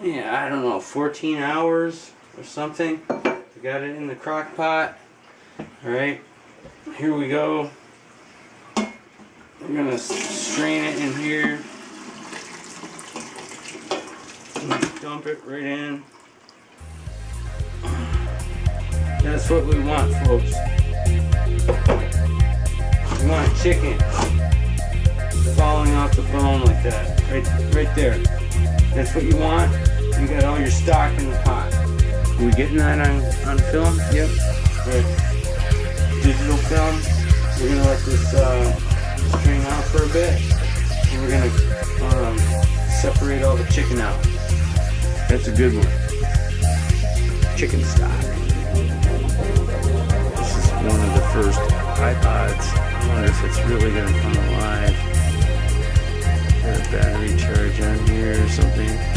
yeah, I don't know, 14 hours or something. We got it in the crock pot. Alright, here we go. We're gonna strain it in here. Dump it right in. That's what we want, folks. We want chicken falling off the bone like that. Right there. That's what you want. You got all your stock in the pot. Are we getting that on film? Yep. Right. Digital film. We're gonna let this strain out for a bit. And we're gonna separate all the chicken out. That's a good one. Chicken stock. This is one of the first iPods. I wonder if it's really gonna come alive. Got a battery charge on here or something.